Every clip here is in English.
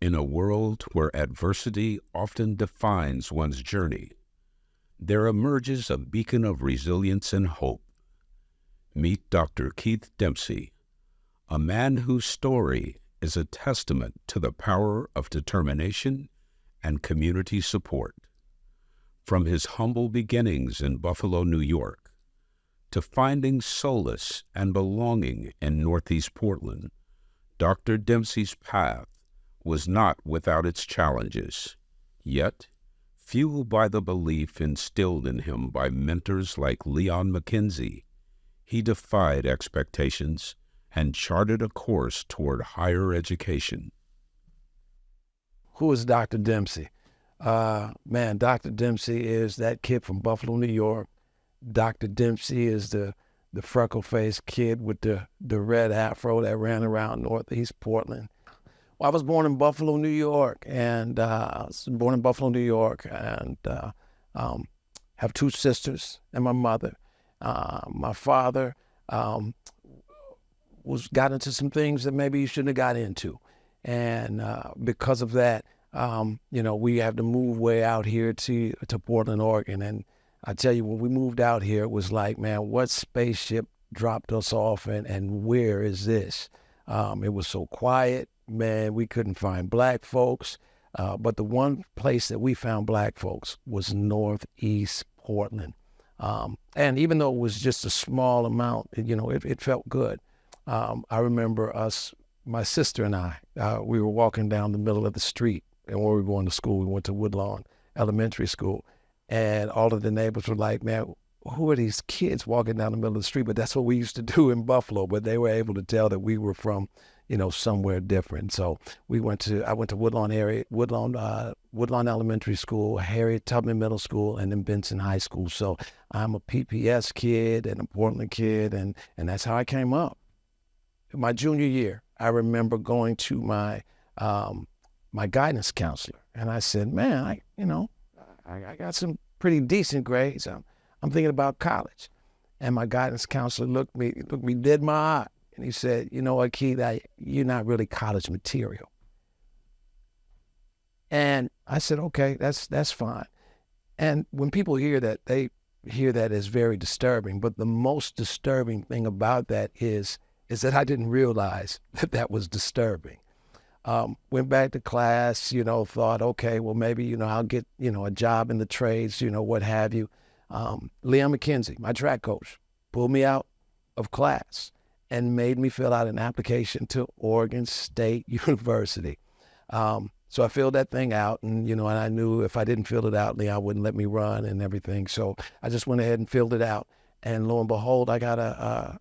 In a world where adversity often defines one's journey, there emerges a beacon of resilience and hope. Meet Dr. Keith Dempsey, a man whose story is a testament to the power of determination and community support. From his humble beginnings in Buffalo, New York, to finding solace and belonging in Northeast Portland, Dr. Dempsey's path was not without its challenges. Yet, fueled by the belief instilled in him by mentors like Leon McKenzie, he defied expectations and charted a course toward higher education. Who is Dr. Dempsey? Man, Dr. Dempsey is that kid from Buffalo, New York. Dr. Dempsey is the freckle-faced kid with the red afro that ran around Northeast Portland. Well, I was born in Buffalo, New York, and have two sisters and my mother. My father got into some things that maybe he shouldn't have got into, and because of that, we have to move way out here to Portland, Oregon. And I tell you, when we moved out here, it was like, man, what spaceship dropped us off, and where is this? It was so quiet. Man, we couldn't find black folks. But the one place that we found black folks was Northeast Portland. And even though it was just a small amount, it felt good. I remember my sister and I, we were walking down the middle of the street, and when we were going to school, we went to Woodlawn Elementary School, and all of the neighbors were like, man, who are these kids walking down the middle of the street? But that's what we used to do in Buffalo, but they were able to tell that we were from somewhere different. So I went to Woodlawn Elementary School, Harriet Tubman Middle School, and then Benson High School. So I'm a PPS kid and a Portland kid, and that's how I came up. My junior year, I remember going to my guidance counselor, and I said, man, I got some pretty decent grades. I'm thinking about college. And my guidance counselor looked me dead in my eye, and he said, you know what, Keith, you're not really college material. And I said, okay, that's fine. And when people hear that, they hear that as very disturbing. But the most disturbing thing about that is that I didn't realize that was disturbing. Went back to class, thought, okay, well, maybe, I'll get, a job in the trades, what have you. Leon McKenzie, my track coach, pulled me out of class and made me fill out an application to Oregon State University. So I filled that thing out, and, and I knew if I didn't fill it out, Leon wouldn't let me run and everything. So I just went ahead and filled it out. And lo and behold, I got a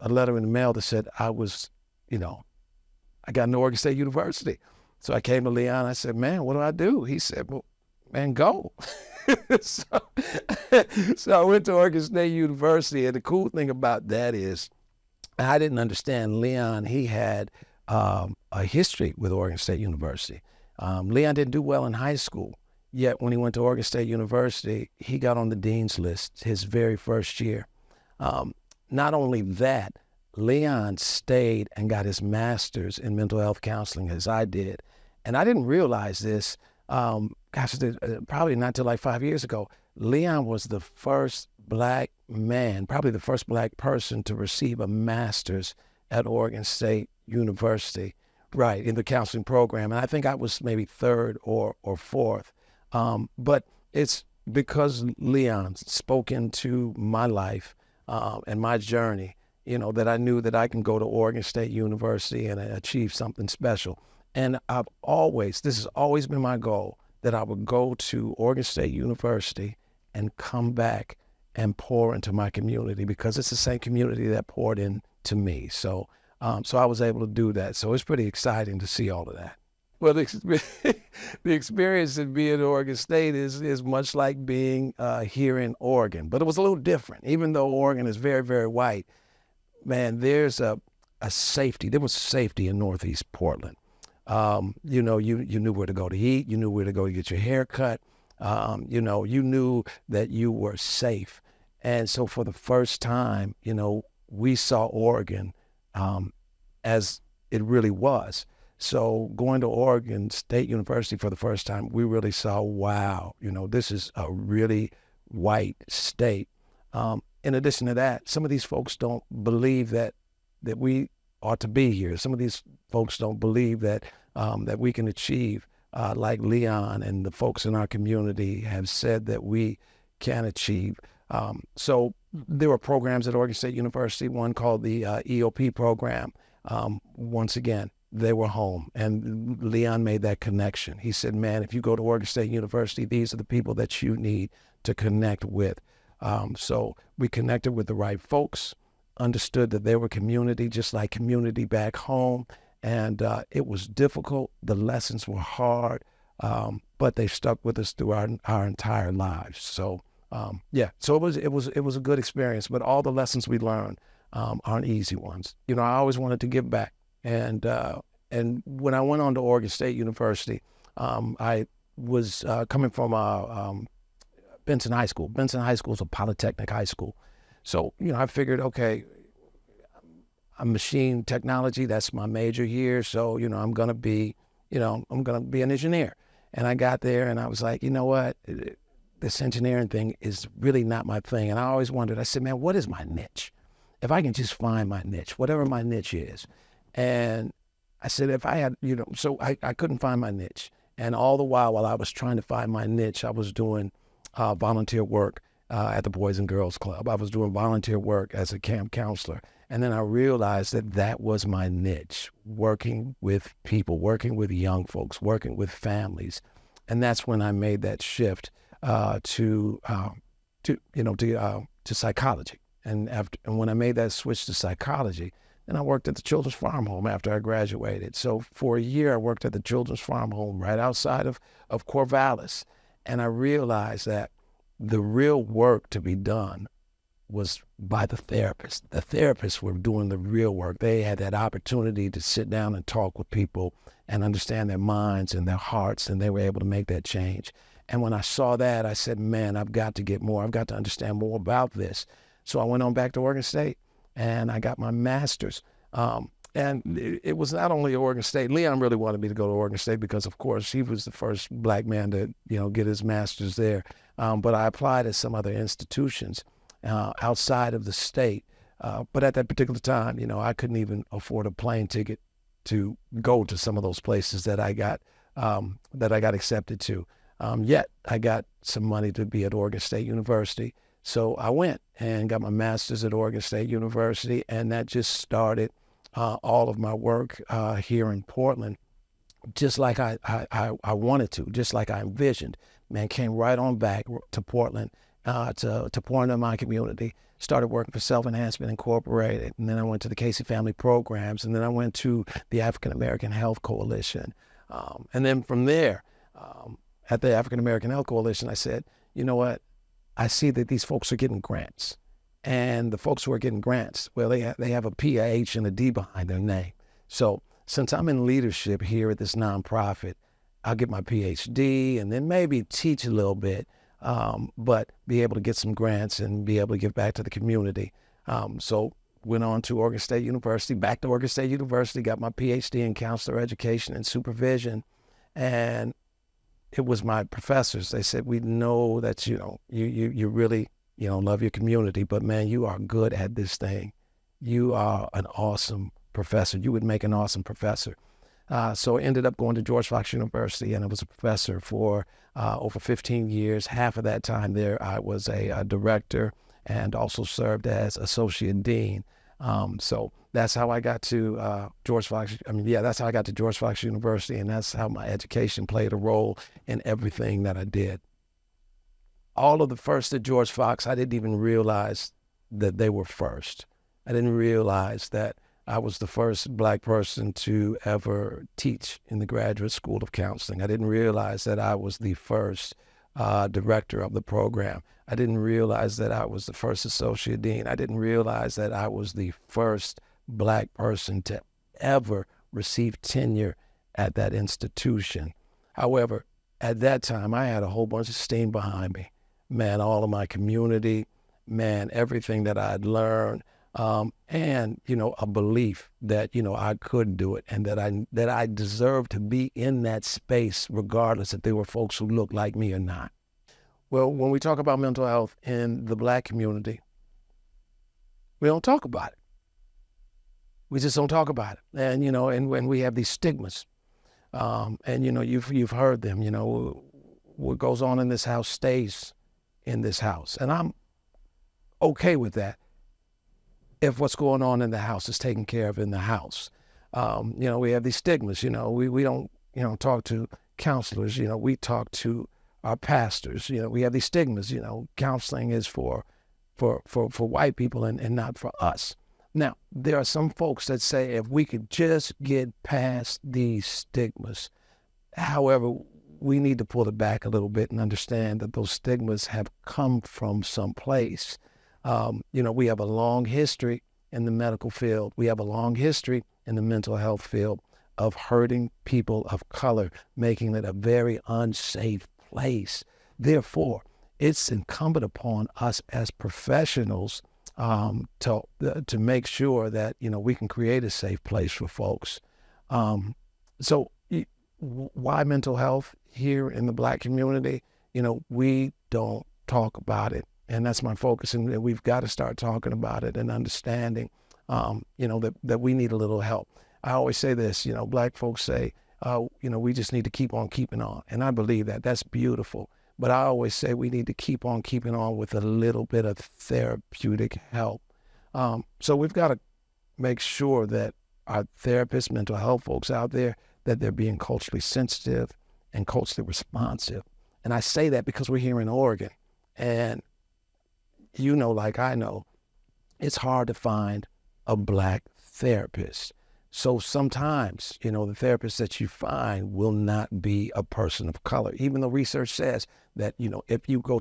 letter in the mail that said I got into Oregon State University. So I came to Leon, I said, man, what do I do? He said, well, man, go. So I went to Oregon State University, and the cool thing about that is I didn't understand Leon. He had a history with Oregon State University. Leon didn't do well in high school, yet when he went to Oregon State University, he got on the dean's list his very first year. Not only that, Leon stayed and got his master's in mental health counseling, as I did. And I didn't realize this, probably not till like 5 years ago. Leon was the first black man, probably the first black person to receive a master's at Oregon State University, right, in the counseling program. And I think I was maybe third or fourth. But it's because Leon spoke into my life and my journey, that I knew that I can go to Oregon State University and achieve something special. And this has always been my goal, that I would go to Oregon State University and come back and pour into my community, because it's the same community that poured into me. So I was able to do that. So it's pretty exciting to see all of that. Well, the experience of being at Oregon State is much like being here in Oregon, but it was a little different. Even though Oregon is very, very white, man, there's a safety. There was safety in Northeast Portland. You knew where to go to eat. You knew where to go to get your hair cut. You knew that you were safe. And so for the first time, we saw Oregon as it really was. So going to Oregon State University for the first time, we really saw, wow, this is a really white state. In addition to that, some of these folks don't believe that we ought to be here. Some of these folks don't believe that that we can achieve, like Leon and the folks in our community have said that we can achieve. So there were programs at Oregon State University, one called the EOP program. Once again, they were home, and Leon made that connection. He said, man, if you go to Oregon State University, these are the people that you need to connect with. So we connected with the right folks, understood that they were community, just like community back home. And it was difficult. The lessons were hard, but they stuck with us through our entire lives. So so it was a good experience. But all the lessons we learned aren't easy ones. I always wanted to give back. And when I went on to Oregon State University, I was coming from Benson High School. Benson High School is a polytechnic high school. So, I figured, okay, I'm machine technology. That's my major here. So, I'm going to be an engineer. And I got there and I was like, you know what? This engineering thing is really not my thing. And I always wondered, I said, man, what is my niche? If I can just find my niche, whatever my niche is. And I said, if I had, so I couldn't find my niche. And all the while I was trying to find my niche, I was doing volunteer work at the Boys and Girls Club. I was doing volunteer work as a camp counselor. And then I realized that was my niche, working with people, working with young folks, working with families. And that's when I made that shift to psychology. And when I made that switch to psychology, then I worked at the Children's Farm Home after I graduated. So for a year, I worked at the Children's Farm Home right outside of Corvallis. And I realized that the real work to be done was by the therapists. The therapists were doing the real work. They had that opportunity to sit down and talk with people and understand their minds and their hearts, and they were able to make that change. And when I saw that, I said, man, I've got to get more. I've got to understand more about this. So I went on back to Oregon State, and I got my master's. And it was not only Oregon State. Leon really wanted me to go to Oregon State because, of course, he was the first black man to, get his master's there. But I applied at some other institutions outside of the state. But at that particular time, I couldn't even afford a plane ticket to go to some of those places that I got accepted to. Yet I got some money to be at Oregon State University. So I went and got my master's at Oregon State University, and that just started all of my work here in Portland, just like I wanted to, just like I envisioned. Man, came right on back to Portland to pour into my community, started working for Self-Enhancement Incorporated, and then I went to the Casey Family Programs, and then I went to the African American Health Coalition. And then from there, at the African American Health Coalition, I said, you know what? I see that these folks are getting grants. And the folks who are getting grants, well, they have a PH and a D behind their name. So since I'm in leadership here at this nonprofit, I'll get my PhD and then maybe teach a little bit, but be able to get some grants and be able to give back to the community. So went on to Oregon State University, back to Oregon State University, got my PhD in counselor education and supervision. And it was my professors. They said, we know that, you really, love your community, but man, you are good at this thing. You are an awesome professor. You would make an awesome professor. So I ended up going to George Fox University, and I was a professor for over 15 years. Half of that time there, I was a director and also served as associate dean. So that's how I got to George Fox. That's how I got to George Fox University, and that's how my education played a role in everything that I did. All of the first at George Fox, I didn't even realize that they were first. I didn't realize that I was the first black person to ever teach in the Graduate School of Counseling. I didn't realize that I was the first director of the program. I didn't realize that I was the first associate dean. I didn't realize that I was the first black person to ever receive tenure at that institution. However, at that time, I had a whole bunch of steam behind me. Man, all of my community, man, everything that I'd learned, and, a belief that, I could do it and that I deserve to be in that space regardless if there were folks who looked like me or not. Well, when we talk about mental health in the Black community, we don't talk about it. We just don't talk about it. And, and when we have these stigmas, and, you've heard them, what goes on in this house stays in this house. And I'm okay with that if what's going on in the house is taken care of in the house. We have these stigmas, we don't, talk to counselors, we talk to our pastors, we have these stigmas, counseling is for white people and not for us. Now, there are some folks that say if we could just get past these stigmas, however, we need to pull it back a little bit and understand that those stigmas have come from someplace. We have a long history in the medical field. We have a long history in the mental health field of hurting people of color, making it a very unsafe place. Therefore, it's incumbent upon us as professionals to make sure that, we can create a safe place for folks. So why mental health here in the Black community? We don't talk about it. And that's my focus. And we've got to start talking about it and understanding, that we need a little help. I always say this, Black folks say, we just need to keep on keeping on. And I believe that. That's beautiful. But I always say we need to keep on keeping on with a little bit of therapeutic help. So we've got to make sure that our therapists, mental health folks out there, that they're being culturally sensitive and culturally responsive. And I say that because we're here in Oregon. And like I know, it's hard to find a Black therapist. So sometimes, the therapist that you find will not be a person of color, even though research says that, if you go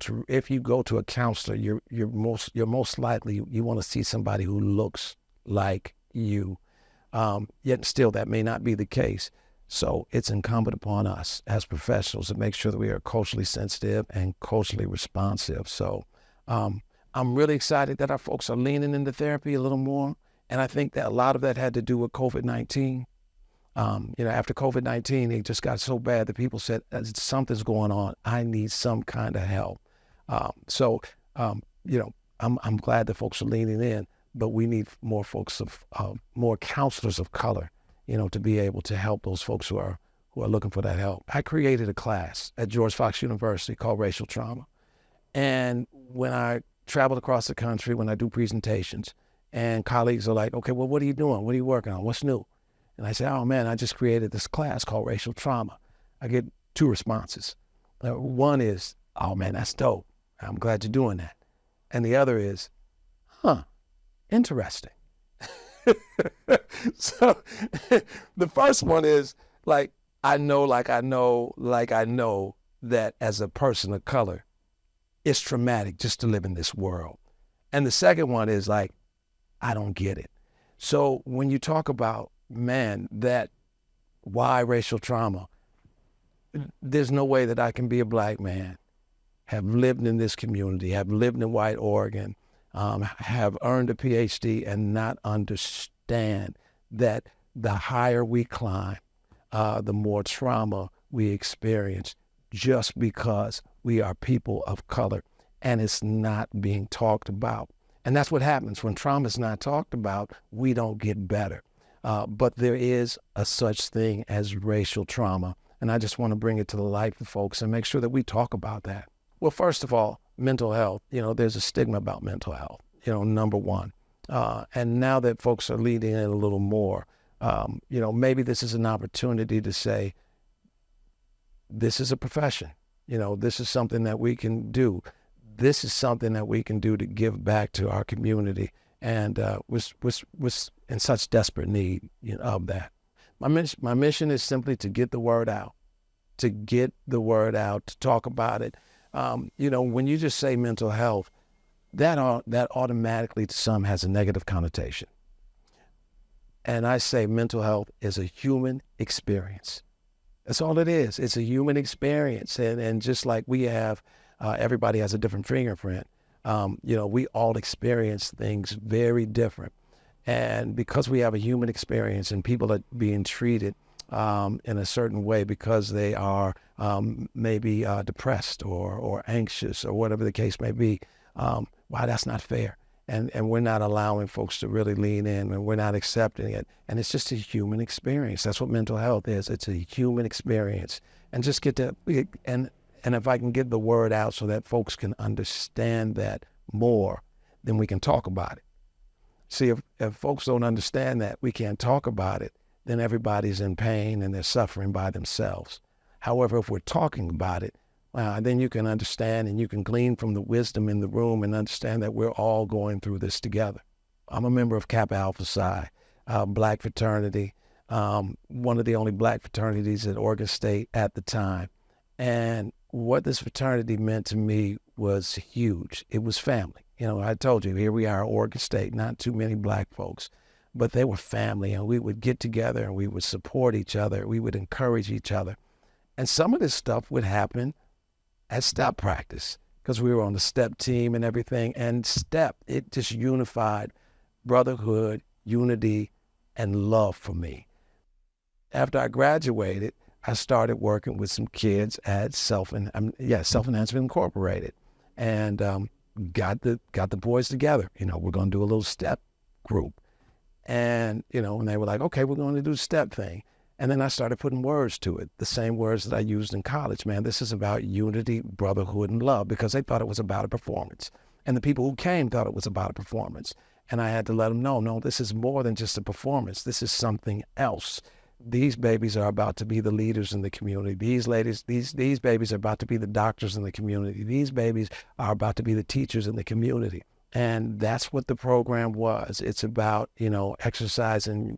to a counselor, you're most likely you want to see somebody who looks like you. Yet still, that may not be the case. So it's incumbent upon us as professionals to make sure that we are culturally sensitive and culturally responsive. So I'm really excited that our folks are leaning into therapy a little more. And I think that a lot of that had to do with COVID-19. After COVID-19, it just got so bad that people said, something's going on. I need some kind of help. I'm glad that folks are leaning in, but we need more folks more counselors of color, to be able to help those folks who are looking for that help. I created a class at George Fox University called Racial Trauma. And when I travel across the country, when I do presentations, and colleagues are like, okay, well, what are you doing? What are you working on? What's new? And I say, oh man, I just created this class called Racial Trauma. I get two responses. One is, oh man, that's dope. I'm glad you're doing that. And the other is, interesting. So the first one is I know that as a person of color, it's traumatic just to live in this world. And the second one is I don't get it. So when you talk about, that why racial trauma, there's no way that I can be a Black man, have lived in this community, have lived in white Oregon, have earned a PhD and not understand that the higher we climb, the more trauma we experience just because we are people of color and it's not being talked about. And that's what happens when trauma is not talked about, we don't get better. But there is a such thing as racial trauma. And I just want to bring it to the light for folks and make sure that we talk about that. Well, first of all, mental health, there's a stigma about mental health, number one. And now that folks are leading in a little more, maybe this is an opportunity to say, this is a profession, this is something that we can do. This is something that we can do to give back to our community, and was in such desperate need of that. My mission is simply to get the word out, to talk about it. When you just say mental health, that automatically to some has a negative connotation. And I say mental health is a human experience. That's all it is. It's a human experience, and just like we have. Everybody has a different fingerprint. We all experience things very different. And because we have a human experience and people are being treated in a certain way because they are maybe depressed or anxious or whatever the case may be, wow, that's not fair. And we're not allowing folks to really lean in, and we're not accepting it. And it's just a human experience. That's what mental health is. It's a human experience. And just get to, and if I can get the word out so that folks can understand that more, then we can talk about it. See, if folks don't understand that, we can't talk about it, then everybody's in pain and they're suffering by themselves. However, if we're talking about it, then you can understand and you can glean from the wisdom in the room and understand that we're all going through this together. I'm a member of Kappa Alpha Psi, Black fraternity, one of the only Black fraternities at Oregon State at the time. And what this fraternity meant to me was huge. It was family. I told you, here we are at Oregon State, not too many Black folks, but they were family, and we would get together and we would support each other. We would encourage each other. And some of this stuff would happen at step practice because we were on the step team and everything. And step, it just unified brotherhood, unity, and love for me. After I graduated, I started working with some kids at Self-Enhancement Incorporated, and got the boys together. We're going to do a little step group. And, and they were like, okay, we're going to do the step thing. And then I started putting words to it, the same words that I used in college. Man, this is about unity, brotherhood, and love, because they thought it was about a performance. And the people who came thought it was about a performance. And I had to let them know, no, this is more than just a performance. This is something else. These babies are about to be the leaders in the community. These babies are about to be the doctors in the community. These babies are about to be the teachers in the community. And that's what the program was. It's about, exercising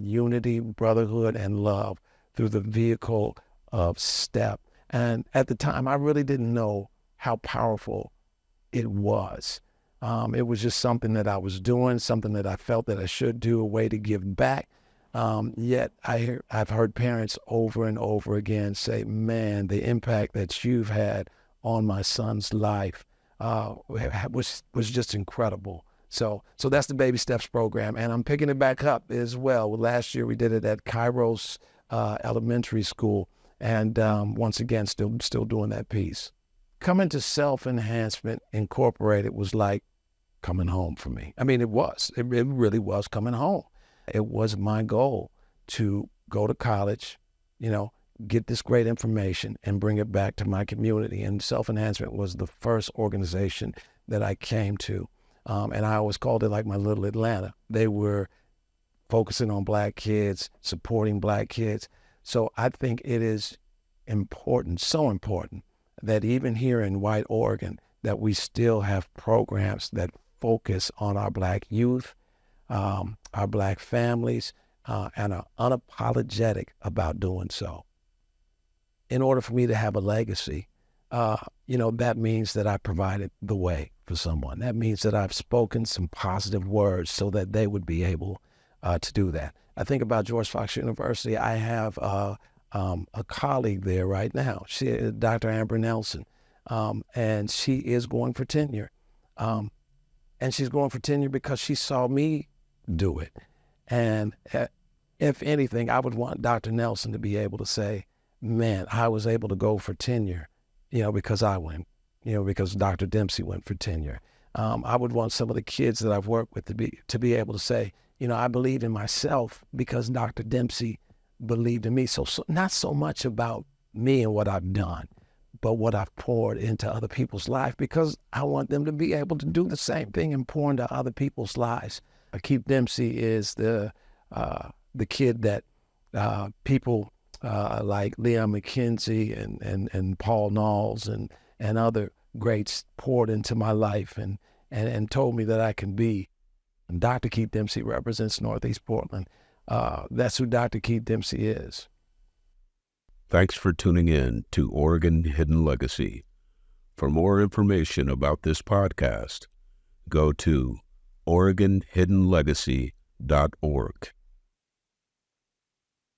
unity, brotherhood, and love through the vehicle of step. And at the time, I really didn't know how powerful it was. It was just something that I was doing, something that I felt that I should do, a way to give back. Yet I've heard parents over and over again say, man, the impact that you've had on my son's life was just incredible. So that's the Baby Steps program, and I'm picking it back up as well. Last year we did it at Kairos Elementary School, and once again, still doing that piece. Coming to Self-Enhancement Incorporated was like coming home for me. I mean, it really was coming home. It was my goal to go to college, get this great information and bring it back to my community. And Self-Enhancement was the first organization that I came to. And I always called it like my little Atlanta. They were focusing on Black kids, supporting Black kids. So I think it is important, so important, that even here in White Oregon, that we still have programs that focus on our Black youth, our Black families, and are unapologetic about doing so. In order for me to have a legacy, that means that I provided the way for someone. That means that I've spoken some positive words so that they would be able to do that. I think about George Fox University. I have a colleague there right now. She is Dr. Amber Nelson, and she is going for tenure. And she's going for tenure because she saw me do it. And if anything, I would want Dr. Nelson to be able to say, man, I was able to go for tenure, because I went, because Dr. Dempsey went for tenure. I would want some of the kids that I've worked with to be able to say, I believe in myself because Dr. Dempsey believed in me. So not so much about me and what I've done, but what I've poured into other people's life, because I want them to be able to do the same thing and pour into other people's lives. Keith Dempsey is the kid that people like Leon McKenzie and Paul Knowles and other greats poured into my life and told me that I can be. And Dr. Keith Dempsey represents Northeast Portland. That's who Dr. Keith Dempsey is. Thanks for tuning in to Oregon Hidden Legacy. For more information about this podcast, go to OregonHiddenLegacy.org.